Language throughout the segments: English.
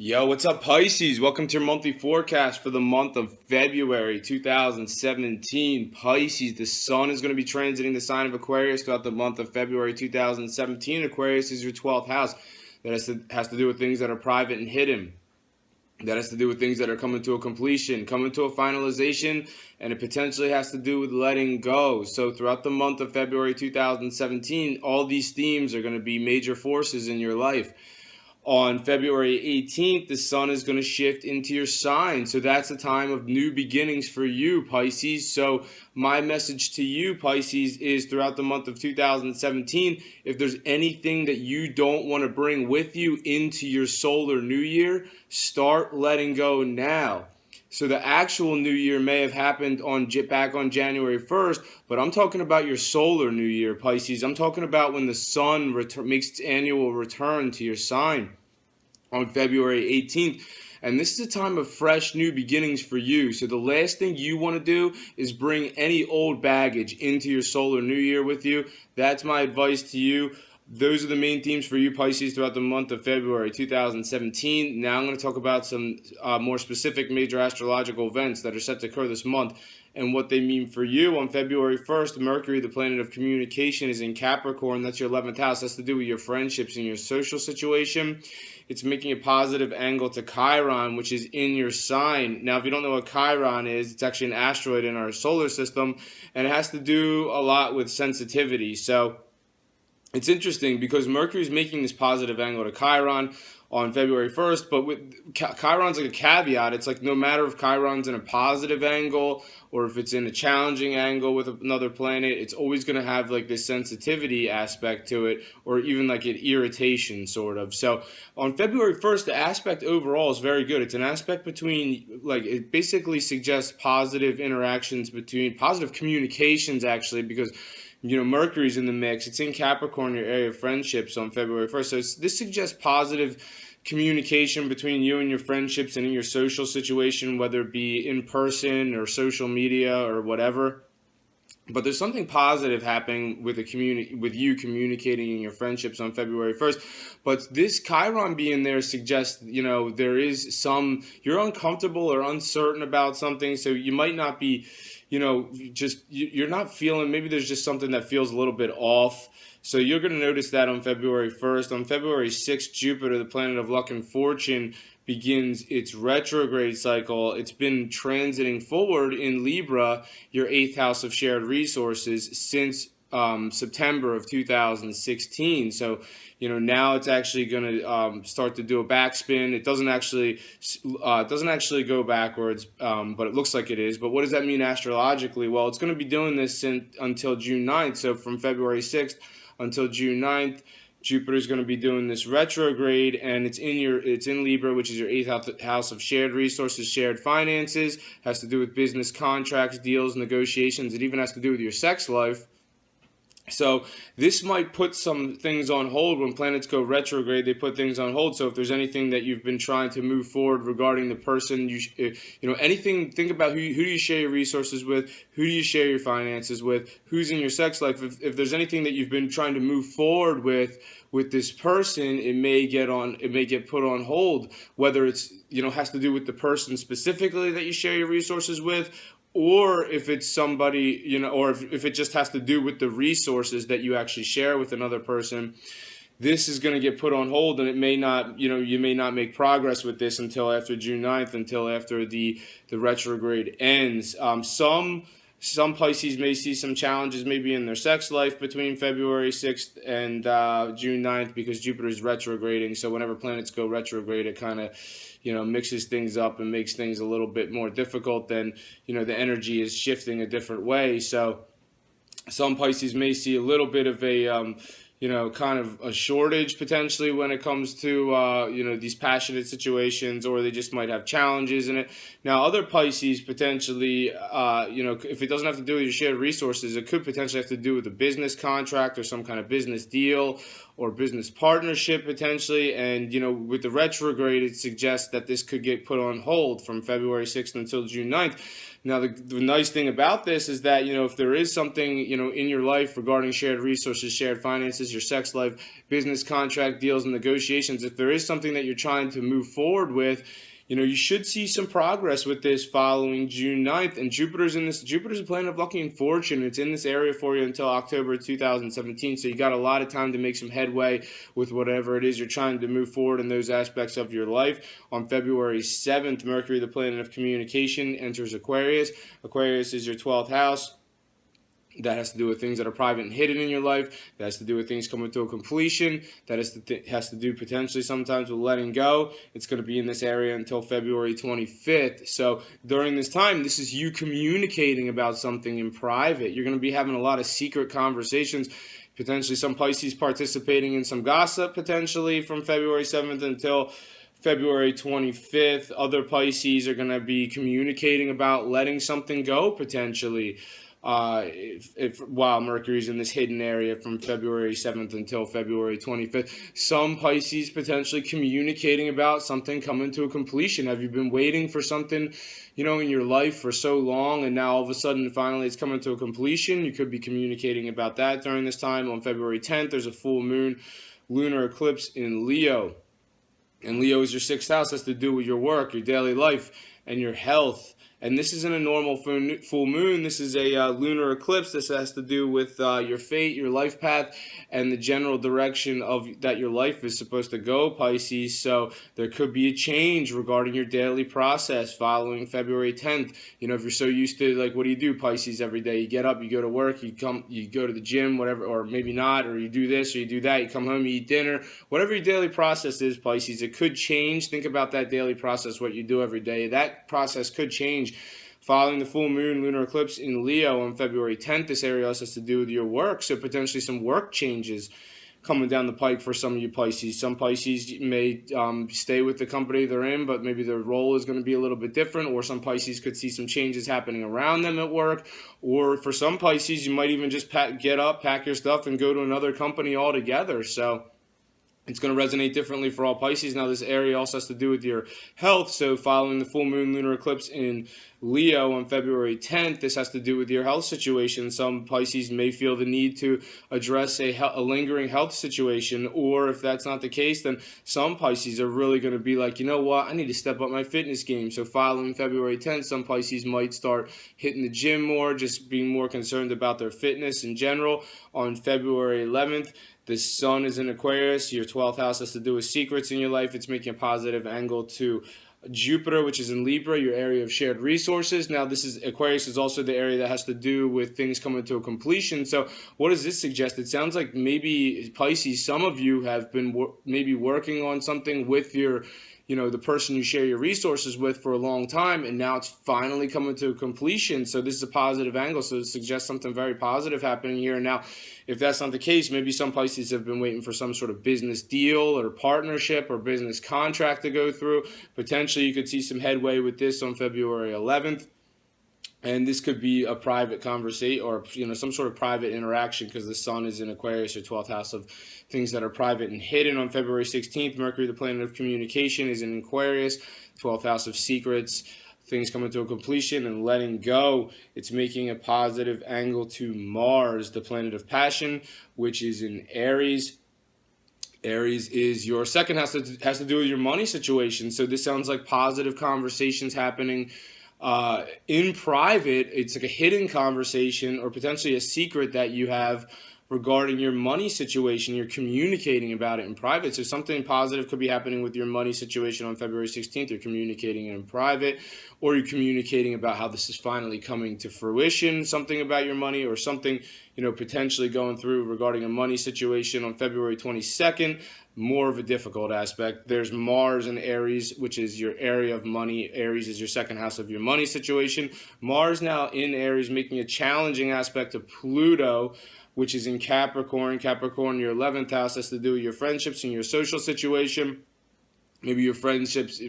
Yo, what's up, Pisces? Welcome to your monthly forecast for the month of February 2017. Pisces, the sun is going to be transiting the sign of Aquarius throughout the month of February 2017. Aquarius is your 12th house. That has to do with things that are private and hidden. That has to do with things that are coming to a completion, coming to a finalization, and it potentially has to do with letting go. So throughout the month of February 2017, all these themes are going to be major forces in your life. On February 18th, the sun is going to shift into your sign. So that's a time of new beginnings for you, Pisces. So my message to you, Pisces, is throughout the month of 2017, if there's anything that you don't want to bring with you into your solar new year, start letting go now. So the actual new year may have happened back on January 1st, but I'm talking about your solar new year, Pisces. I'm talking about when the sun makes its annual return to your sign on February 18th. And this is a time of fresh new beginnings for you. So the last thing you want to do is bring any old baggage into your solar new year with you. That's my advice to you. Those are the main themes for you, Pisces, throughout the month of February 2017. Now I'm going to talk about some more specific major astrological events that are set to occur this month and what they mean for you. On February 1st, Mercury, the planet of communication, is in Capricorn. That's your 11th house. That's to do with your friendships and your social situation. It's making a positive angle to Chiron, which is in your sign. Now, if you don't know what Chiron is, it's actually an asteroid in our solar system, and it has to do a lot with sensitivity. So it's interesting because Mercury is making this positive angle to Chiron on February 1st, but with Chiron's like a caveat. It's like no matter if Chiron's in a positive angle or if it's in a challenging angle with another planet, it's always going to have like this sensitivity aspect to it, or even like an irritation sort of. So on February 1st, the aspect overall is very good. It's an aspect between, like, it basically suggests positive interactions between, positive communications actually, because Mercury's in the mix. It's in Capricorn, your area of friendships, on February 1st. So this suggests positive communication between you and your friendships and in your social situation, whether it be in person or social media or whatever. But there's something positive happening with with you communicating in your friendships on February 1st. But this Chiron being there suggests, there is you're uncomfortable or uncertain about something. So you might not be, you're not feeling, maybe there's just something that feels a little bit off. So you're going to notice that on February 1st. On February 6th, Jupiter, the planet of luck and fortune, begins its retrograde cycle. It's been transiting forward in Libra, your 8th house of shared resources, since September of 2016. So, now it's actually going to start to do a backspin. It doesn't actually go backwards, but it looks like it is. But what does that mean astrologically? Well, it's going to be doing this until June 9th. So from February 6th until June 9th, Jupiter is going to be doing this retrograde, and it's in Libra, which is your 8th house of shared resources, shared finances. Has to do with business contracts, deals, negotiations. It even has to do with your sex life. So this might put some things on hold. When planets go retrograde, they put things on hold. So if there's anything that you've been trying to move forward regarding the person, anything, think about who do you share your resources with, who do you share your finances with, who's in your sex life. If there's anything that you've been trying to move forward with this person, it may get put on hold, whether it's, has to do with the person specifically that you share your resources with, or if it's somebody, or if it just has to do with the resources that you actually share with another person. This is going to get put on hold, and it may not, you may not make progress with this until after June 9th, until after the retrograde ends. Some Pisces may see some challenges maybe in their sex life between February 6th and June 9th, because Jupiter is retrograding. So whenever planets go retrograde, it kind of, mixes things up and makes things a little bit more difficult. Then, the energy is shifting a different way. So some Pisces may see a little bit of a, kind of a shortage potentially when it comes to, these passionate situations, or they just might have challenges in it. Now, other Pisces potentially, if it doesn't have to do with your shared resources, it could potentially have to do with a business contract or some kind of business deal, or business partnership potentially. And, with the retrograde, it suggests that this could get put on hold from February 6th until June 9th. Now, the nice thing about this is that, if there is something, in your life regarding shared resources, shared finances, your sex life, business contract deals and negotiations, if there is something that you're trying to move forward with, you should see some progress with this following June 9th. And Jupiter's a planet of luck and fortune. It's in this area for you until October 2017. So you got a lot of time to make some headway with whatever it is you're trying to move forward in those aspects of your life. On February 7th, Mercury, the planet of communication, enters Aquarius. Aquarius is your 12th house. That has to do with things that are private and hidden in your life. That has to do with things coming to a completion. That has to do potentially sometimes with letting go. It's going to be in this area until February 25th. So during this time, this is you communicating about something in private. You're going to be having a lot of secret conversations. Potentially some Pisces participating in some gossip potentially from February 7th until February 25th. Other Pisces are going to be communicating about letting something go potentially. While Mercury's in this hidden area from February 7th until February 25th. Some Pisces potentially communicating about something coming to a completion. Have you been waiting for something, in your life for so long, and now all of a sudden finally it's coming to a completion? You could be communicating about that during this time. On February 10th, there's a full moon lunar eclipse in Leo. And Leo is your 6th house. Has to do with your work, your daily life, and your health. And this isn't a normal full moon. This is a lunar eclipse. This has to do with your fate, your life path, and the general direction of that your life is supposed to go, Pisces. So there could be a change regarding your daily process following February 10th. If you're so used to, what do you do, Pisces, every day? You get up, you go to work, you go to the gym, whatever, or maybe not, or you do this or you do that. You come home, you eat dinner. Whatever your daily process is, Pisces, it could change. Think about that daily process, what you do every day. That process could change following the full moon lunar eclipse in Leo on February 10th. This area also has to do with your work, so potentially some work changes coming down the pike for some of you Pisces. Some Pisces may stay with the company they're in, but maybe their role is going to be a little bit different, or some Pisces could see some changes happening around them at work, or for some Pisces, you might even just get up, pack your stuff, and go to another company altogether. So it's going to resonate differently for all Pisces. Now, this area also has to do with your health. So following the full moon lunar eclipse in Leo on February 10th, this has to do with your health situation. Some Pisces may feel the need to address a lingering health situation, or if that's not the case, then some Pisces are really going to be like, you know what, I need to step up my fitness game. So following February 10th, some Pisces might start hitting the gym more, just being more concerned about their fitness in general. On February 11th, the sun is in Aquarius. Your 12th house has to do with secrets in your life. It's making a positive angle to Jupiter, which is in Libra, your area of shared resources. Now, Aquarius is also the area that has to do with things coming to a completion. So what does this suggest? It sounds like maybe Pisces, some of you have been maybe working on something with your the person you share your resources with for a long time, and now it's finally coming to a completion. So this is a positive angle. So it suggests something very positive happening here. Now, if that's not the case, maybe some Pisces have been waiting for some sort of business deal or partnership or business contract to go through. Potentially, you could see some headway with this on February 11th. And this could be a private conversation or, some sort of private interaction, because the sun is in Aquarius, your 12th house of things that are private and hidden. On February 16th, Mercury, the planet of communication, is in Aquarius, 12th house of secrets, things coming to a completion and letting go. It's making a positive angle to Mars, the planet of passion, which is in Aries. Aries is your second house, has to do with your money situation. So this sounds like positive conversations happening in private. It's like a hidden conversation or potentially a secret that you have regarding your money situation. You're communicating about it in private. So something positive could be happening with your money situation on February 16th. You're communicating it in private, or you're communicating about how this is finally coming to fruition, something about your money, or something, potentially going through regarding a money situation on February 22nd. More of a difficult aspect. There's Mars in Aries, which is your area of money. Aries is your second house of your money situation. Mars now in Aries, making a challenging aspect to Pluto, which is in Capricorn. Capricorn, your 11th house, has to do with your friendships and your social situation. maybe your friendships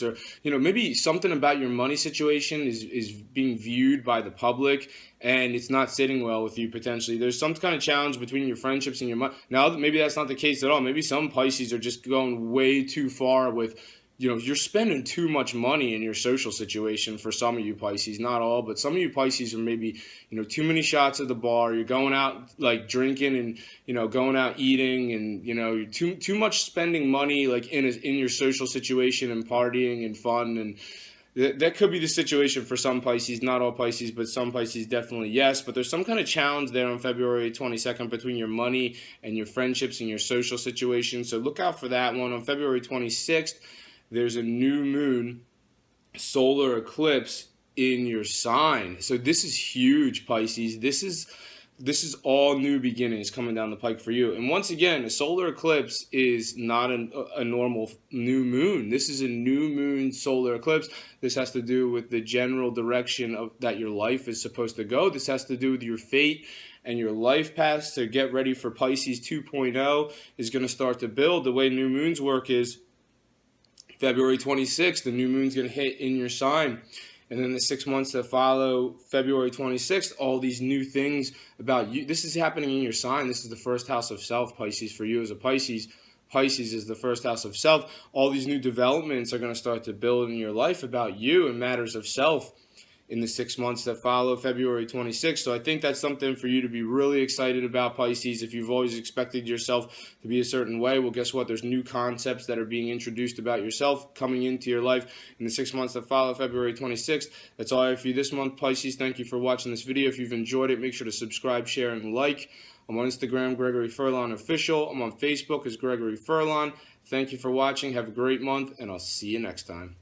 are, maybe something about your money situation is being viewed by the public, and it's not sitting well with you. Potentially there's some kind of challenge between your friendships and your money. Now maybe that's not the case at all. Maybe some Pisces are just going way too far with, you're spending too much money in your social situation. For some of you Pisces, not all, but some of you Pisces are maybe, too many shots at the bar. You're going out like drinking and, going out eating, and, too much spending money like in your social situation and partying and fun. And that could be the situation for some Pisces, not all Pisces, but some Pisces definitely yes. But there's some kind of challenge there on February 22nd between your money and your friendships and your social situation. So look out for that one. On February 26th, there's a new moon solar eclipse in your sign. So this is huge, Pisces. This is all new beginnings coming down the pike for you. And once again, a solar eclipse is not a normal new moon. This is a new moon solar eclipse. This has to do with the general direction that your life is supposed to go. This has to do with your fate and your life path. To get ready for Pisces 2.0 is going to start to build. The way new moons work is February 26th, the new moon's going to hit in your sign. And then the 6 months that follow February 26th, all these new things about you. This is happening in your sign. This is the first house of self, Pisces, for you as a Pisces. Pisces is the first house of self. All these new developments are going to start to build in your life about you and matters of self in the 6 months that follow February 26th. So I think that's something for you to be really excited about, Pisces. If you've always expected yourself to be a certain way, well, guess what? There's new concepts that are being introduced about yourself coming into your life in the 6 months that follow February 26th. That's all I have for you this month, Pisces. Thank you for watching this video. If you've enjoyed it, make sure to subscribe, share, and like. I'm on Instagram, Gregory Furlan Official. I'm on Facebook as Gregory Furlan. Thank you for watching. Have a great month, and I'll see you next time.